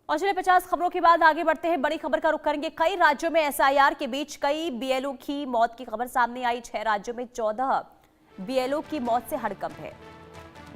और चलिए 50 खबरों के बाद आगे बढ़ते हैं। बड़ी खबर का रुख करेंगे। कई राज्यों में एसआईआर के बीच कई बीएलओ की मौत की खबर सामने आई। 6 राज्यों में 14 बीएलओ की मौत से हड़कंप है।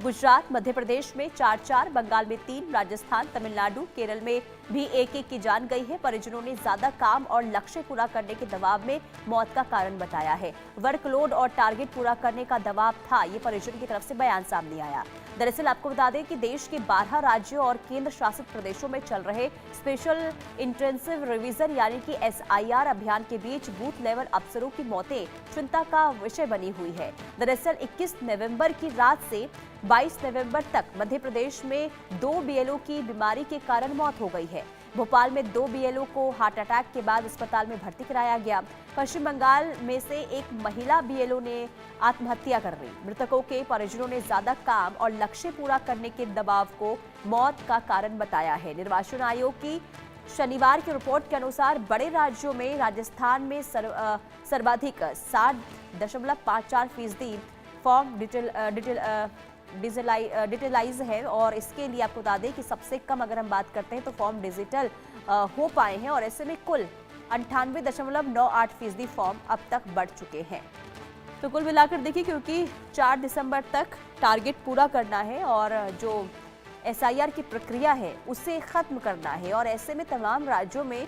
गुजरात, मध्य प्रदेश में 4-4, बंगाल में 3, राजस्थान, तमिलनाडु, केरल में भी एक की जान गई है। परिजनों ने ज्यादा काम और लक्ष्य पूरा करने के दबाव में मौत का कारण बताया है। वर्कलोड और टारगेट पूरा करने का दबाव था, ये परिजन की तरफ से बयान सामने आया। दरअसल आपको बता दें कि देश के 12 राज्यों और केंद्र शासित प्रदेशों में चल रहे स्पेशल इंटेंसिव रिवीजन यानी कि एसआईआर अभियान के बीच बूथ लेवल अफसरों की मौतें चिंता का विषय बनी हुई है। दरअसल 21 नवंबर की रात से 22 नवंबर तक मध्य प्रदेश में 2 बीएलओ की बीमारी के कारण मौत हो गई है। भोपाल में 2 बीएलओ को हार्ट अटैक के बाद अस्पताल में भर्ती कराया गया। पश्चिम बंगाल में से एक महिला बीएलओ ने आत्महत्या कर ली। मृतकों के परिजनों ने ज्यादा काम और लक्ष्य पूरा करने के दबाव को मौत का कारण बताया है। निर्वाचन आयोग की शनिवार की रिपोर्ट के अनुसार बड़े राज्यों में राजस्थान में सर्वाधिक 60.54% फॉर्म डिजिटलाइज है और इसके लिए आपको बता दें कि सबसे कम अगर हम बात करते हैं तो फॉर्म डिजिटल हो पाए हैं और ऐसे में कुल 98.98% फॉर्म अब तक बढ़ चुके हैं। तो कुल मिलाकर देखिए, क्योंकि 4 दिसंबर तक टारगेट पूरा करना है और जो एसआईआर की प्रक्रिया है उसे खत्म करना है और ऐसे में तमाम राज्यों में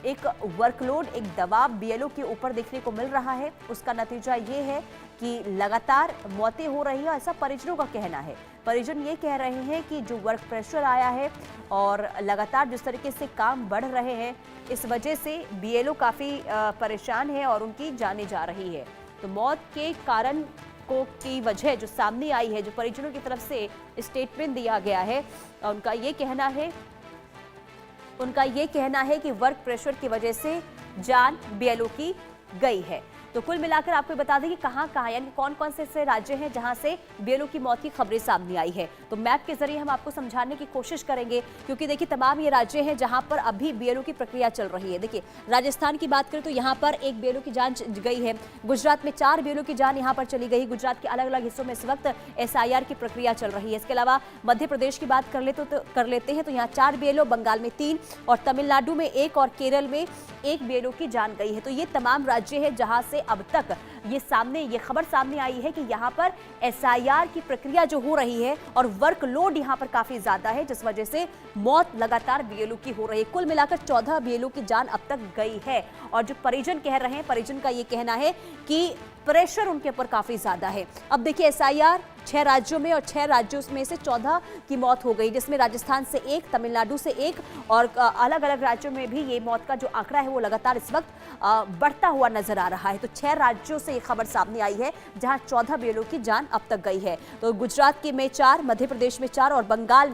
एक वर्कलोड, एक दबाव बीएलओ के ऊपर देखने को मिल रहा है। उसका नतीजा ये है कि लगातार मौतें हो रही है, ऐसा परिजनों का कहना है। परिजन ये कह रहे हैं कि जो वर्क प्रेशर आया है और लगातार जिस तरीके से काम बढ़ रहे हैं, इस वजह से बीएलओ काफ़ी परेशान है और उनकी जाने जा रही है। तो मौत के कारण की वजह जो सामने आई है, जो परिजनों की तरफ से स्टेटमेंट दिया गया है, उनका ये कहना है कि वर्क प्रेशर की वजह से जान बीएलओ की गई है। तो कुल मिलाकर आपको बता दें कि कहां यानी कौन कौन से ऐसे राज्य हैं जहां से बीएलओ की मौत की खबरें सामने आई है। तो मैप के जरिए हम आपको समझाने की कोशिश करेंगे, क्योंकि देखिए तमाम ये राज्य हैं जहां पर अभी बीएलओ की प्रक्रिया चल रही है। देखिए राजस्थान की बात करें तो यहाँ पर एक बीएलओ की जान गई है। गुजरात में 4 बीएलओ की जान यहाँ पर चली गई। गुजरात के अलग अलग हिस्सों में इस वक्त एसआईआर की प्रक्रिया चल रही है। इसके अलावा मध्य प्रदेश की बात कर लेते हैं तो यहाँ 4 बीएलओ, बंगाल में 3 और तमिलनाडु में 1 और केरल में 1 बीएलओ की जान गई है। तो ये तमाम राज्य है जहां से अब तक ये खबर सामने आई है कि यहां पर एसआईआर की प्रक्रिया जो हो रही है और वर्कलोड यहां पर काफी ज्यादा है, जिस वजह से मौत लगातार बीएलओ की हो रही है। कुल मिलाकर 14 बीएलओ की जान अब तक गई है और जो परिजन कह रहे हैं, परिजन का ये कहना है कि प्रेशर उनके ऊपर काफी ज्यादा है। अब देखिए एसआईआर 6 राज्यों में और 6 राज्यों में से 14 की मौत हो गई, जिसमें राजस्थान से 1, तमिलनाडु से 1 और अलग अलग राज्यों में भी ये मौत का जो आंकड़ा है वो लगातार इस वक्त बढ़ता हुआ नजर आ रहा है। तो 6 राज्यों से ये खबर सामने आई है जहां 14 बीएलओ की जान अब तक गई है। तो गुजरात के में 4, मध्य प्रदेश में 4 और बंगाल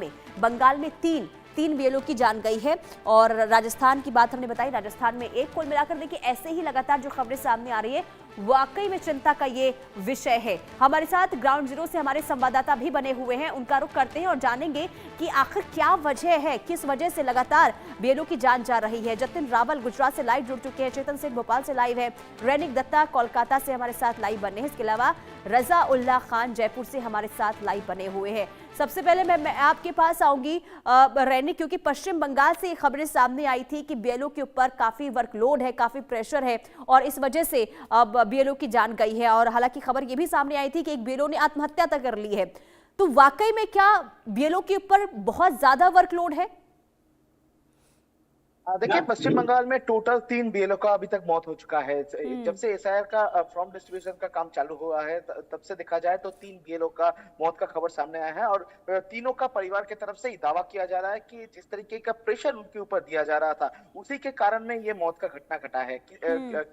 में 3 बीएलओ की जान गई है। और राजस्थान की बात हमने बताई, राजस्थान में 1। कुल मिलाकर देखिए ऐसे ही लगातार जो खबरें सामने आ रही है, वाकई में चिंता का ये विषय है। हमारे साथ ग्राउंड जीरो से हमारे संवाददाता भी बने हुए हैं, उनका रुख करते हैं और जानेंगे कि आखिर क्या वजह है, किस वजह से लगातार बीएलओ की जान जा रही है। जतिन रावल गुजरात से लाइव जुड़ चुके हैं, चेतन सिंह भोपाल से लाइव है, रैनिक दत्ता कोलकाता से हमारे साथ लाइव बने हैं। इसके अलावा रजा उल्लाह खान जयपुर से हमारे साथ लाइव बने हुए हैं। सबसे पहले मैं आपके पास आऊंगी रैनिक, क्योंकि पश्चिम बंगाल से ये खबरें सामने आई थी कि बीएलओ के ऊपर काफी वर्कलोड है, काफी प्रेशर है और इस वजह से अब बीएलओ की जान गई है। और हालांकि खबर ये भी सामने आई थी कि एक बीएलओ ने आत्महत्या तक कर ली है। तो वाकई में क्या बीएलओ के ऊपर बहुत ज्यादा वर्कलोड है? देखिए पश्चिम बंगाल में टोटल 3 बीएलओ का अभी तक मौत हो चुका है। जब से एसआईआर का फॉर्म डिस्ट्रीब्यूशन का काम चालू हुआ है तब से देखा जाए तो 3 बीएलओ का मौत का खबर सामने आया है और तीनों का परिवार की तरफ से ही दावा किया जा रहा है कि जिस तरीके का प्रेशर उनके ऊपर दिया जा रहा था उसी के कारण में ये मौत का घटना घटा है कि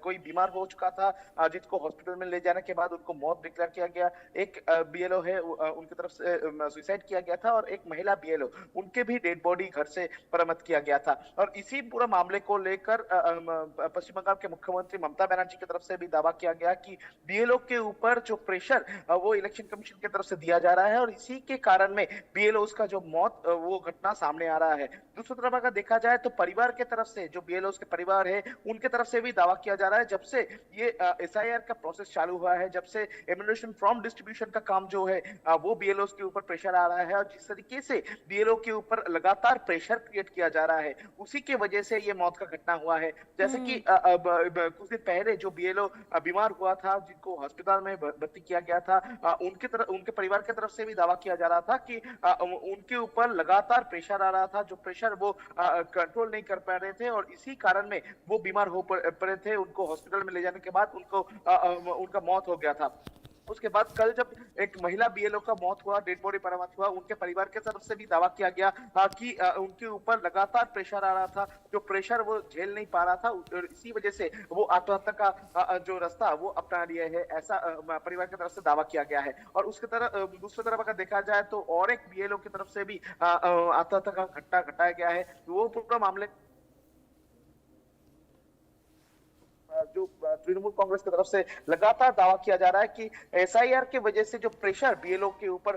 कोई बीमार हो चुका था जिसको हॉस्पिटल में ले जाने के बाद उनको मौत डिक्लेयर किया गया। एक बीएलओ है उनकी तरफ से सुसाइड किया गया था और एक महिला बीएलओ उनके भी डेड बॉडी घर से बरामद किया गया था और इसी इसी पूरा मामले को लेकर पश्चिम बंगाल के मुख्यमंत्री ममता बनर्जी की तरफ से भी दावा किया गया कि बीएलओ के ऊपर जो प्रेशर वो इलेक्शन कमीशन की तरफ से दिया जा रहा है और इसी के कारण में बीएलओ का जो मौत वो घटना सामने आ रहा है। दूसरी तरफ अगर देखा जाए तो परिवार के तरफ से जो बीएलओ के परिवार है उनके तरफ से भी दावा किया जा रहा है, जब से ये एसआईआर का प्रोसेस चालू हुआ है, जब से एम्यूनेशन फॉर्म डिस्ट्रीब्यूशन का काम जो है वो बीएलओ के ऊपर प्रेशर आ रहा है और जिस तरीके से बीएलओ के ऊपर लगातार प्रेशर क्रिएट किया जा रहा है उसी के वजह से ये मौत का घटना हुआ है। जैसे कि कुछ दिन पहले जो बीएलओ बीमार हुआ था, जिनको अस्पताल में भर्ती किया गया था, उनके परिवार की तरफ से भी दावा किया जा रहा था कि उनके ऊपर लगातार प्रेशर आ रहा था, जो प्रेशर वो कंट्रोल नहीं कर पा रहे थे और इसी कारण में वो बीमार हो पड़े थे। उनको हॉस्पिटल में ले जाने के बाद उनका मौत हो गया था। उसके बाद कल जब एक महिला बीएलओ का मौत हुआ, डेड बॉडी बरामद हुआ, उनके परिवार के तरफ से भी दावा किया गया कि उनके ऊपर लगातार प्रेशर आ रहा था, जो प्रेशर वो झेल नहीं पा रहा था और इसी वजह से वो आत्महत्या का जो रास्ता वो अपना लिए है, ऐसा परिवार की तरफ से दावा किया गया है। और उसके तरफ दूसरी तरफ अगर देखा जाए तो और एक बीएलओ की तरफ से भी आत्महत्या का घटना घटाया गया है। वो पूरा मामले जो तृणमूल कांग्रेस की तरफ से लगातार दावा किया जा रहा है कि एसआईआर की वजह से जो प्रेशर बीएलओ के ऊपर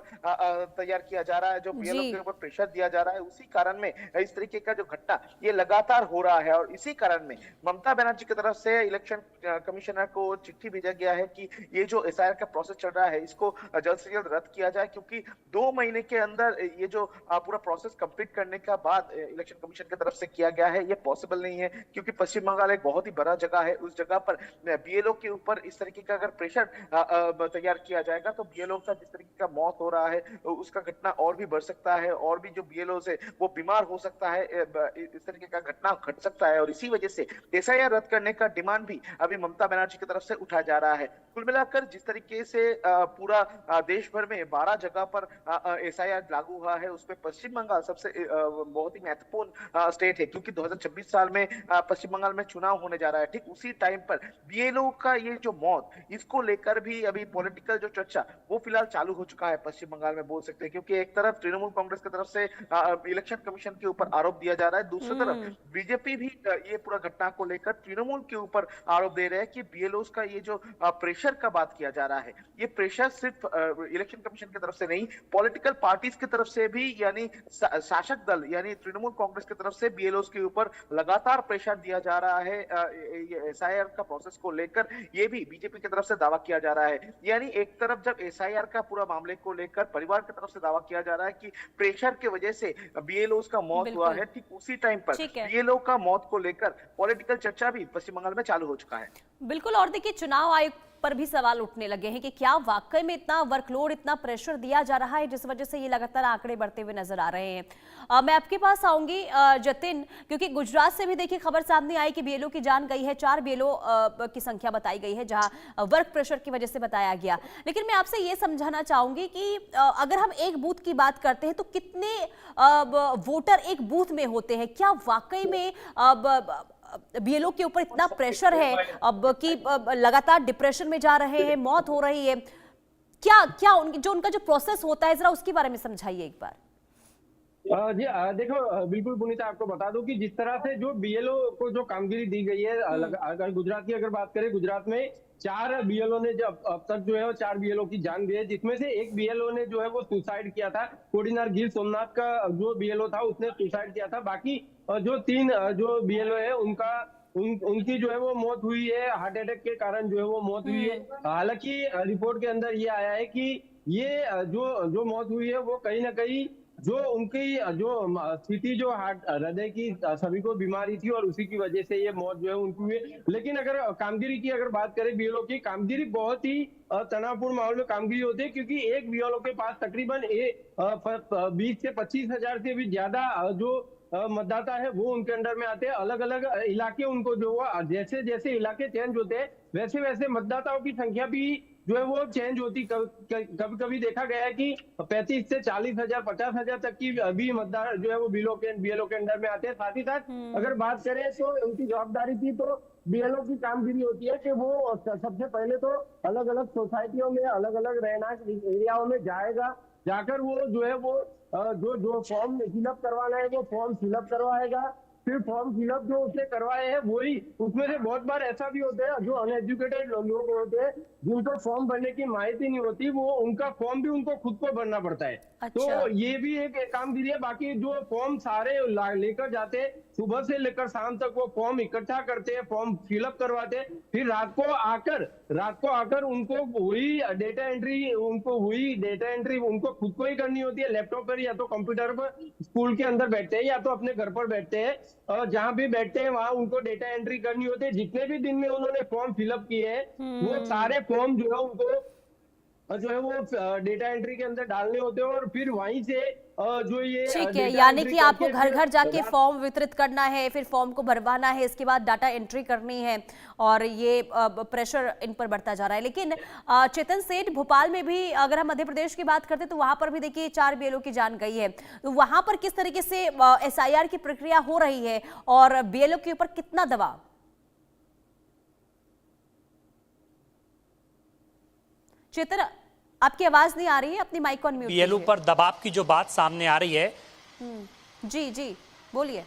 तैयार किया जा रहा है, जो बीएलओ के ऊपर प्रेशर दिया जा रहा है, उसी कारण में इस तरीके का जो घटना ये लगातार हो रहा है। और इसी कारण में ममता बनर्जी की तरफ से इलेक्शन कमिश्नर को चिट्ठी भेजा गया है कि ये जो एसआईआर का प्रोसेस चल रहा है इसको जल्द से जल्द रद्द किया जाए, क्योंकि 2 महीने के अंदर ये जो पूरा प्रोसेस कंप्लीट करने का बाद इलेक्शन कमीशन की तरफ से किया गया है, ये पॉसिबल नहीं है, क्योंकि पश्चिम बंगाल एक बहुत ही बड़ा जगह है। उस जगह पर बीएलओ के ऊपर इस तरीके का अगर प्रेशर तैयार किया जाएगा तो बीएलओ का जिस तरीके का मौत हो रहा है उसका घटना और भी बढ़ सकता है और भी जो बीएलओ से वो बीमार हो सकता है, इस तरीके का घटना घट सकता है। और इसी वजह से एसआईआर रद्द करने का डिमांड भी अभी ममता बनर्जी की तरफ से उठाया जा रहा है। कुल मिलाकर जिस तरीके से पूरा देश भर में 12 जगह पर एसआईआर लागू हुआ है, उसमें पश्चिम बंगाल सबसे बहुत ही महत्वपूर्ण स्टेट है, क्योंकि 2026 साल में पश्चिम बंगाल में चुनाव होने जा रहा है। ठीक उसी टाइम पर बीएलओ का ये जो मौत, इसको लेकर भी अभी पॉलिटिकल जो चर्चा वो फिलहाल चालू हो चुका है पश्चिम बंगाल में, बोल सकते हैं, क्योंकि एक तरफ तृणमूल कांग्रेस की तरफ से इलेक्शन कमीशन के ऊपर आरोप दिया जा रहा है, दूसरी तरफ बीजेपी भी ये पूरा घटना को लेकर तृणमूल के ऊपर आरोप दे रहे हैं कि बीएलओ का ये जो प्रेशर का बात किया जा रहा है, ये प्रेशर सिर्फ इलेक्शन कमीशन की तरफ से नहीं, पॉलिटिकल पार्टीज की तरफ से भी, यानी शासक दल यानी तृणमूल कांग्रेस की तरफ से बीएलओ के ऊपर लगातार प्रेशर दिया जा रहा है। एसआईआर का प्रोसेस को लेकर ये भी बीजेपी की तरफ से दावा किया जा रहा है। यानी एक तरफ जब एसआईआर का पूरा मामले को लेकर परिवार की तरफ से दावा किया जा रहा है कि प्रेशर की वजह से बीएलओ का मौत हुआ है, ठीक उसी टाइम पर बीएलओ का मौत को लेकर पॉलिटिकल चर्चा भी पश्चिम बंगाल में चालू हो चुका है। बिल्कुल। और देखिए, चुनाव आयोग पर भी सवाल उठने लगे हैं कि क्या वाकई में इतना वर्कलोड, इतना प्रेशर दिया जा रहा है जिस वजह से ये लगातार आंकड़े बढ़ते हुए नजर आ रहे हैं। मैं आपके पास आऊंगी जतिन, क्योंकि गुजरात से भी देखिए खबर सामने आई कि बीएलओ की जान गई है, 4 बीएलओ की संख्या बताई गई है जहां वर्क प्रेशर की वजह से बताया गया। लेकिन मैं आपसे ये समझाना चाहूंगी कि अगर हम एक बूथ की बात करते हैं तो कितने वोटर एक बूथ में होते हैं? क्या वाकई में बीएलओ के ऊपर इतना प्रेशर है अब कि लगातार डिप्रेशन में जा रहे हैं, मौत हो रही है? क्या उनका जो प्रोसेस होता है, जरा उसके बारे में समझाइए एक बार। जी देखो, बिल्कुल पुनीता, आपको बता दूं कि जिस तरह से जो बीएलओ को जो कामगिरी दी गई है, अगर गुजरात की अगर बात करें, गुजरात में 4 बीएलओ ने जब अब तक जो है वो 4 बीएलओ की जान गई है, जिसमें से एक बीएलओ ने जो है वो सुसाइड किया था। कोडिनार गिर सोमनाथ का जो बीएलओ था उसने सुसाइड किया था। बाकी जो 3 जो बीएलओ है उनकी जो है वो मौत हुई है, हार्ट अटैक के कारण जो है वो मौत हुई है। हालांकि रिपोर्ट के अंदर ये आया है कि ये जो मौत हुई है वो कहीं ना कहीं जो उनकी जो स्थिति जो हृदय की सभी को बीमारी थी और उसी की वजह से ये मौत जो है उनकी हुई। लेकिन अगर कामगिरी की अगर बात करें, बीएलओ की कामगिरी बहुत ही तनावपूर्ण माहौल में कामगिरी होती है, क्योंकि एक बीएलओ के पास तकरीबन 20 से 25 हजार से भी ज्यादा जो मतदाता है वो उनके अंडर में आते हैं। अलग अलग इलाके उनको जो जैसे जैसे इलाके चेंज होते हैं वैसे वैसे मतदाताओं की संख्या भी जो है वो चेंज होती। कभी कभी देखा गया है कि 35 से 40 हजार 50 हजार तक की भी मतदार जो है वो बीएलओ के अंडर में आते हैं। साथ ही साथ अगर बात करें तो उनकी जवाबदारी थी, तो बीएलओ की कामगिरी होती है कि वो सबसे पहले तो अलग अलग सोसाइटियों में, अलग अलग रहनाक एरियाओं में जाकर वो जो है वो जो फॉर्म फिलअप करवाना है वो फॉर्म फिलअप करवाएगा। फिर फॉर्म फिलअप जो उसने करवाए हैं वही, उसमें से बहुत बार ऐसा भी होता है जो अनएजुकेटेड लोग होते हैं जिनको फॉर्म भरने की माहिती नहीं होती, वो उनका फॉर्म भी उनको खुद को भरना पड़ता है। अच्छा। तो ये भी एक कामगिरी है। बाकी जो फॉर्म सारे लेकर जाते हैं, सुबह से लेकर शाम तक वो फॉर्म इकट्ठा करते हैं, फॉर्म फिलअप करवाते हैं, फिर रात को आकर उनको वही डेटा एंट्री उनको खुद को ही करनी होती है, लैपटॉप पर या तो कंप्यूटर पर। स्कूल के अंदर बैठते हैं या तो अपने घर पर बैठते हैं, और जहां भी बैठते हैं वहां उनको डेटा एंट्री करनी होती है। जितने भी दिन में उन्होंने फॉर्म फिलअप किए हैं वो सारे फॉर्म जो है उनको वो डेटा एंट्री के अंदर डालने होते हैं, और फिर वहीं से जो ये ठीक है, यानी कि आपको घर घर जाके फॉर्म वितरित करना है, फिर फॉर्म को भरवाना है, इसके बाद डाटा एंट्री करनी है, और ये प्रेशर इन पर बढ़ता जा रहा है। लेकिन चेतन सेठ, भोपाल में भी अगर हम मध्य प्रदेश की बात करते हैं तो वहां पर भी देखिए 4 बीएलओ की जान गई है। तो वहां पर किस तरीके से एसआईआर की प्रक्रिया हो रही है और बीएलओ के ऊपर कितना दबाव? चेतन, आपकी आवाज नहीं आ रही है, अपनी माइक ऑन म्यूट कीजिए। बीएलओ पर दबाव की जो बात सामने आ रही है, जी जी बोलिए।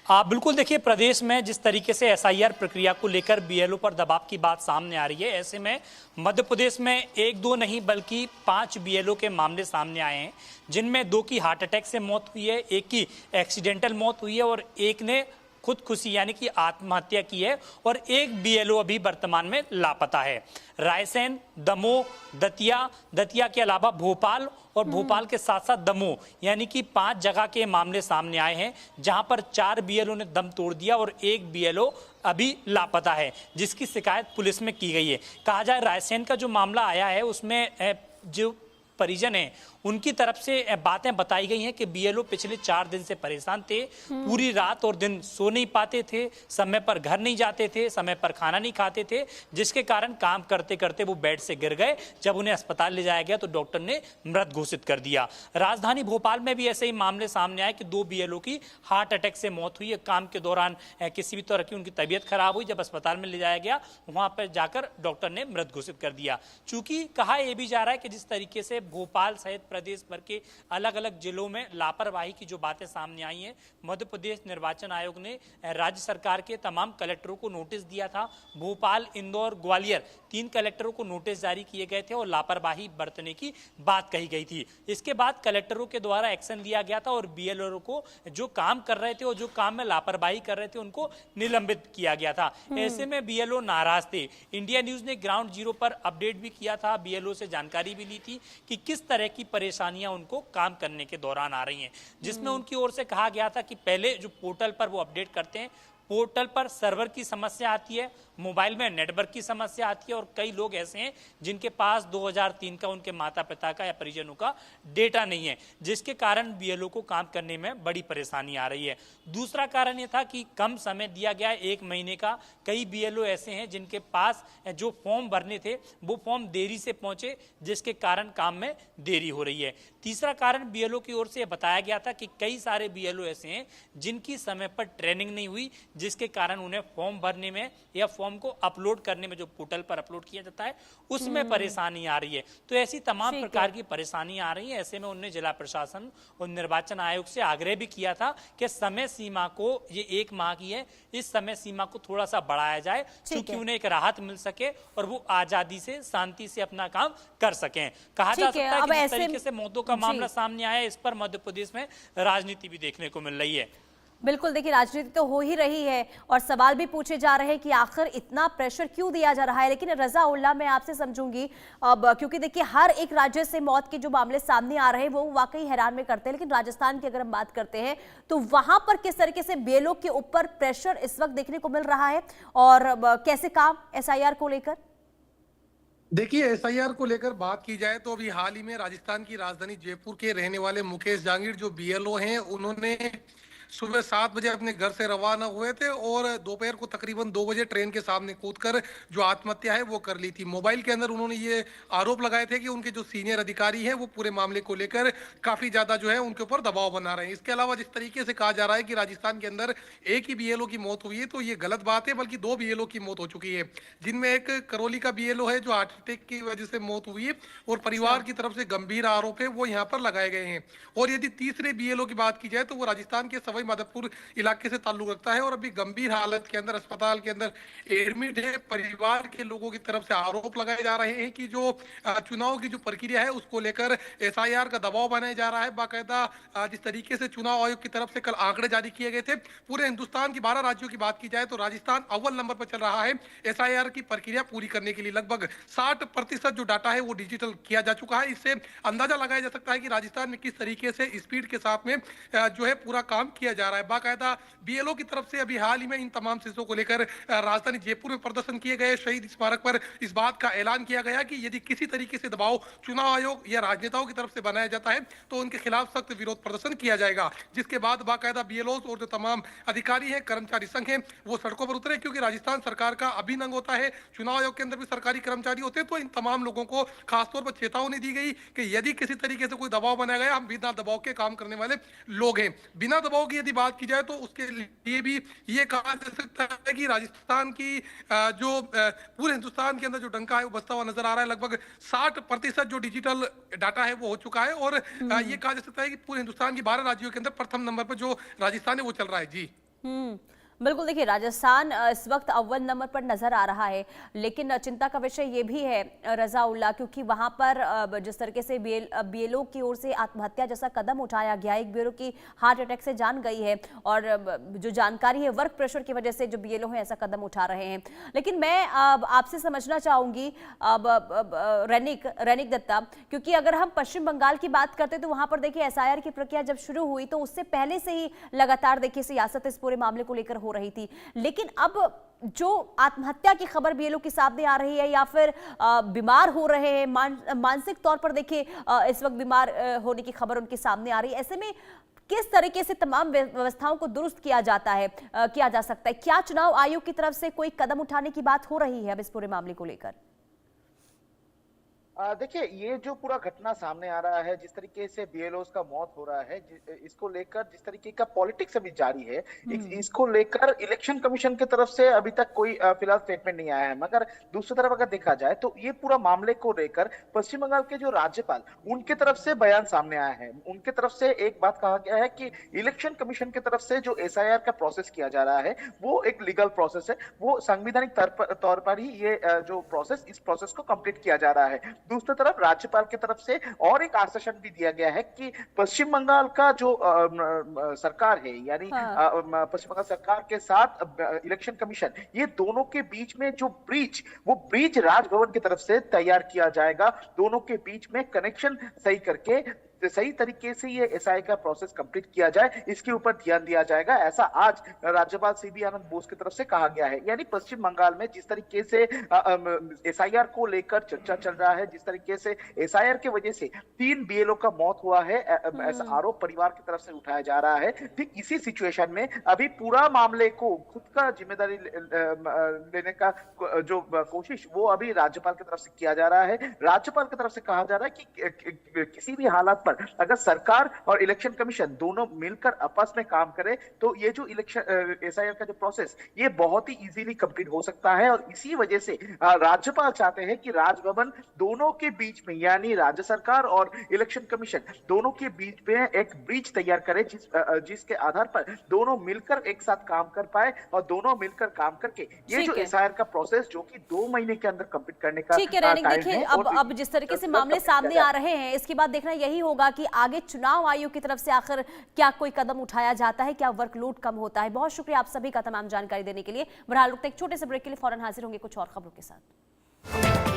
बिल्कुल, देखिए प्रदेश में जिस तरीके से एसआईआर प्रक्रिया को लेकर बीएलओ पर दबाव की बात सामने आ रही है, ऐसे में मध्य प्रदेश में 1-2 नहीं बल्कि 5 बीएलओ के मामले सामने आए हैं, जिनमें 2 की हार्ट अटैक से मौत हुई है, 1 की एक्सीडेंटल मौत हुई है और 1 ने खुदकुशी यानी कि आत्महत्या की है, और 1 बीएलओ अभी वर्तमान में लापता है। रायसेन, दमोह, दतिया के अलावा भोपाल और भोपाल के साथ साथ दमोह, यानी कि 5 जगह के मामले सामने आए हैं जहां पर 4 बीएलओ ने दम तोड़ दिया और 1 बीएलओ अभी लापता है, जिसकी शिकायत पुलिस में की गई है। कहा जाए रायसेन का जो मामला आया है उसमें जो परिजन हैं उनकी तरफ से बातें बताई गई हैं कि बीएलओ पिछले 4 दिन से परेशान थे, पूरी रात और दिन सो नहीं पाते थे, समय पर घर नहीं जाते थे, समय पर खाना नहीं खाते थे, जिसके कारण काम करते करते वो बेड से गिर गए। जब उन्हें अस्पताल ले जाया गया तो डॉक्टर ने मृत घोषित कर दिया। राजधानी भोपाल में भी ऐसे ही मामले सामने आए कि 2 बीएलओ की हार्ट अटैक से मौत हुई है। काम के दौरान किसी भी तरह की उनकी तबीयत खराब हुई, जब अस्पताल में ले जाया गया वहां पर जाकर डॉक्टर ने मृत घोषित कर दिया। चूंकि कहा यह भी जा रहा है कि जिस तरीके से भोपाल सहित प्रदेश भर के अलग अलग जिलों में लापरवाही की जो बातें सामने आई हैं, मध्य प्रदेश निर्वाचन आयोग ने राज्य सरकार के तमाम कलेक्टरों को नोटिस दिया था। भोपाल, इंदौर, ग्वालियर 3 कलेक्टरों को नोटिस जारी किए गए थे और लापरवाही बरतने की बात कही गई थी। इसके बाद कलेक्टरों के द्वारा एक्शन लिया गया था और बीएलओ को जो काम कर रहे थे और जो काम में लापरवाही कर रहे थे उनको निलंबित किया गया था। ऐसे में बीएलओ नाराज थे। इंडिया न्यूज ने ग्राउंड जीरो पर अपडेट भी किया था, बीएलओ से जानकारी भी ली थी कि किस तरह की परेशानियां उनको काम करने के दौरान आ रही हैं, जिसमें उनकी ओर से कहा गया था कि पहले जो पोर्टल पर वो अपडेट करते हैं, पोर्टल पर सर्वर की समस्या आती है, मोबाइल में नेटवर्क की समस्या आती है और कई लोग ऐसे हैं जिनके पास 2003 का उनके माता पिता का या परिजनों का डेटा नहीं है, जिसके कारण बीएलओ को काम करने में बड़ी परेशानी आ रही है। दूसरा कारण यह था कि कम समय दिया गया, 1 महीने का। कई बीएलओ ऐसे हैं जिनके पास जो फॉर्म भरने थे वो फॉर्म देरी से पहुंचे, जिसके कारण काम में देरी हो रही है। तीसरा कारण बीएलओ की ओर से बताया गया था कि कई सारे बीएलओ ऐसे हैं जिनकी समय पर ट्रेनिंग नहीं हुई, जिसके कारण उन्हें फॉर्म भरने में या फॉर्म को अपलोड करने में, जो पोर्टल पर अपलोड किया जाता है, उसमें परेशानी आ रही है। तो ऐसी तमाम प्रकार की परेशानी आ रही है। ऐसे में उन्होंने जिला प्रशासन और निर्वाचन आयोग से आग्रह भी किया था कि समय सीमा को, ये 1 माह की है, इस समय सीमा को थोड़ा सा बढ़ाया जाए क्योंकि उन्हें एक राहत मिल सके और वो आजादी से, शांति से अपना काम कर सकें। कहा जा सकता है कि जिस तरीके से मौतों का मामला सामने आया, इस पर मध्य प्रदेश में राजनीति भी देखने को मिल रही है। बिल्कुल, देखिए राजनीति तो हो ही रही है और सवाल भी पूछे जा रहे हैं कि आखिर इतना प्रेशर क्यों दिया जा रहा है। लेकिन रजा उल्ला, मैं आपसे समझूंगी अब, क्योंकि देखिए हर एक राज्य से मौत के जो मामले सामने आ रहे हैं वो वाकई हैरान में करते हैं। लेकिन राजस्थान की अगर हम बात करते हैं तो वहां पर किस तरीके से बीएलओ के ऊपर प्रेशर इस वक्त देखने को मिल रहा है और कैसे काम एसआईआर को लेकर? देखिए, एसआईआर को लेकर बात की जाए तो अभी हाल ही में राजस्थान की राजधानी जयपुर के रहने वाले मुकेश जांगीर जो बीएलओ हैं, उन्होंने सुबह 7 बजे अपने घर से रवाना हुए थे और दोपहर को तकरीबन 2 बजे ट्रेन के सामने कूदकर जो आत्महत्या है वो कर ली थी। मोबाइल के अंदर उन्होंने ये आरोप लगाए थे कि उनके जो सीनियर अधिकारी हैं वो पूरे मामले को लेकर काफी ज्यादा जो है उनके ऊपर दबाव बना रहे हैं। इसके अलावा जिस तरीके से कहा जा रहा है कि राजस्थान के अंदर एक ही बीएलओ की मौत हुई है, तो ये गलत बात है, बल्कि 2 बीएलओ की मौत हो चुकी है, जिनमें एक करौली का बीएलओ है जो हार्ट अटैक की वजह से मौत हुई है और परिवार की तरफ से गंभीर आरोप है वो यहाँ पर लगाए गए हैं। और यदि तीसरे बीएलओ की बात की जाए तो वो राजस्थान के सवाई माधोपुर इलाके से ताल्लुक रखता है और अभी गंभीर हालत के अंदर अस्पताल के अंदर एडमिट है। परिवार के लोगों की तरफ से आरोप लगाए जा रहे हैं कि जो चुनाव की जो प्रक्रिया है उसको लेकर एसआईआर का दबाव बनाया जा रहा है। बाकायदा जिस तरीके से चुनाव आयोग की तरफ से कल आंकड़े जारी किए गए थे, पूरे हिंदुस्तान की 12 राज्यों की बात की जाए तो राजस्थान अव्वल नंबर पर चल रहा है एसआईआर की प्रक्रिया पूरी करने के लिए। लगभग 60% जो डाटा है वो डिजिटल किया जा चुका है। इससे अंदाजा लगाया जा सकता है कि राजस्थान में किस तरीके से स्पीड के साथ में जो है पूरा काम किया जा रहा है। बाकायदा बीएलओ की तरफ से अभी हाल ही में इन तमाम चीजों को लेकर राजधानी जयपुर में प्रदर्शन किए गए। शहीद स्मारक पर इस बात का ऐलान किया गया कि यदि किसी तरीके से दबाव चुनाव आयोग या राजनेताओं की तरफ से बनाया जाता है तो उनके खिलाफ सख्त विरोध प्रदर्शन किया जाएगा। जिसके बाद बाकायदा बीएलओ और जो तमाम अधिकारी हैं, कर्मचारी संघ हैं, वो सड़कों पर उतरे, क्योंकि राजस्थान सरकार का अभिन्न अंग होता है। चुनाव आयोग के अंदर भी सरकारी कर्मचारी होते हैं। तो इन तमाम लोगों को खासतौर पर चेतावनी दी गई कि यदि किसी तरीके से कोई दबाव बनाया गया, हम बिना दबाव के काम करने वाले लोग हैं। बिना दबाव की यदि बात की जाए तो उसके लिए भी ये कहा जा सकता है कि राजस्थान की जो पूरे हिंदुस्तान के अंदर जो डंका है वो बजता हुआ नजर आ रहा है। लगभग 60% जो डिजिटल डाटा है वो हो चुका है और ये कहा जा सकता है कि पूरे हिंदुस्तान की 12 राज्यों के अंदर प्रथम नंबर पर जो राजस्थान है वो चल रहा है। जी बिल्कुल, देखिए राजस्थान इस वक्त अव्वल नंबर पर नजर आ रहा है, लेकिन चिंता का विषय ये भी है रजा उल्ला, क्योंकि वहां पर जिस तरीके से बीएलओ की ओर से आत्महत्या जैसा कदम उठाया गया, एक बीएलओ की हार्ट अटैक से जान गई है और जो जानकारी है वर्क प्रेशर की वजह से जो बीएलओ है ऐसा कदम उठा रहे हैं। लेकिन मैं आपसे समझना चाहूंगी रैनिक दत्ता, क्योंकि अगर हम पश्चिम बंगाल की बात करते तो वहां पर देखिए एसआईआर की प्रक्रिया जब शुरू हुई तो उससे पहले से ही लगातार देखिए सियासत इस पूरे मामले को लेकर हो रही थी। लेकिन अब जो आत्महत्या की खबर बीएलओ के सामने आ रही है या फिर बीमार हो रहे हैं, मानसिक तौर पर देखिए इस वक्त बीमार होने की खबर उनके सामने आ रही है, ऐसे में किस तरीके से तमाम व्यवस्थाओं को दुरुस्त किया जाता है, किया जा सकता है? क्या चुनाव आयोग की तरफ से कोई कदम उठाने की बात हो रही है अब इस पूरे मामले को लेकर? देखिए, ये जो पूरा घटना सामने आ रहा है, जिस तरीके से बीएलओस का मौत हो रहा है, इसको लेकर जिस तरीके का पॉलिटिक्स अभी जारी है, इसको लेकर इलेक्शन कमीशन की तरफ से अभी तक कोई फिलहाल स्टेटमेंट नहीं आया है। मगर दूसरी तरफ अगर देखा जाए तो ये पूरा मामले को लेकर पश्चिम बंगाल के जो राज्यपाल, उनके तरफ से बयान सामने आया है। उनके तरफ से एक बात कहा गया है कि इलेक्शन कमीशन की तरफ से जो एसआईआर का प्रोसेस किया जा रहा है वो एक लीगल प्रोसेस है, वो संवैधानिक तौर पर ही ये जो इस प्रोसेस को कंप्लीट किया जा रहा है। दूसरी तरफ राज्यपाल की तरफ से और एक आश्वासन भी दिया गया है कि पश्चिम बंगाल का जो सरकार है, यानी पश्चिम बंगाल सरकार के साथ इलेक्शन कमीशन, ये दोनों के बीच में जो ब्रिज राजभवन की तरफ से तैयार किया जाएगा। दोनों के बीच में कनेक्शन सही करके सही तरीके से ये एसआई का प्रोसेस कंप्लीट किया जाए, इसके ऊपर ध्यान दिया जाएगा। ऐसा आज राज्यपाल सीबी आनंद बोस की तरफ से कहा गया है। यानी पश्चिम बंगाल में जिस तरीके से एसआईआर को लेकर चर्चा चल रहा है, जिस तरीके से एसआईआर की वजह से 3 बीएलओ का मौत हुआ है, ऐसा आरोप परिवार की तरफ से उठाया जा रहा है। ठीक इसी सिचुएशन में अभी पूरा मामले को खुद का जिम्मेदारी लेने का जो कोशिश वो अभी राज्यपाल की तरफ से किया जा रहा है। राज्यपाल की तरफ से कहा जा रहा है कि किसी भी हालात पर अगर सरकार और इलेक्शन कमीशन दोनों मिलकर आपस में काम करें तो ये जो इलेक्शन एसआईआर का जो प्रोसेस ये बहुत ही इजीली कंप्लीट हो सकता है। और इसी वजह से राज्यपाल चाहते हैं कि राजभवन दोनों के बीच में, यानी राज्य सरकार और इलेक्शन कमीशन दोनों के बीच में एक ब्रिज तैयार करे, जिसके आधार पर दोनों मिलकर एक साथ काम कर पाए और दोनों मिलकर काम करके ये जो एसआईआर का प्रोसेस जो कि 2 महीने के अंदर कंप्लीट करने का ठीक है। रैनिक, देखिए अब जिस तरीके से मामले सामने आ रहे हैं, इसके बाद देखना यही होगा कि आगे चुनाव आयोग की तरफ से आखिर क्या कोई कदम उठाया जाता है, क्या वर्कलोड कम होता है। बहुत शुक्रिया आप सभी का तमाम जानकारी देने के लिए। बहरहाल रुकते एक छोटे से ब्रेक के लिए, फौरन हाजिर होंगे कुछ और खबरों के साथ।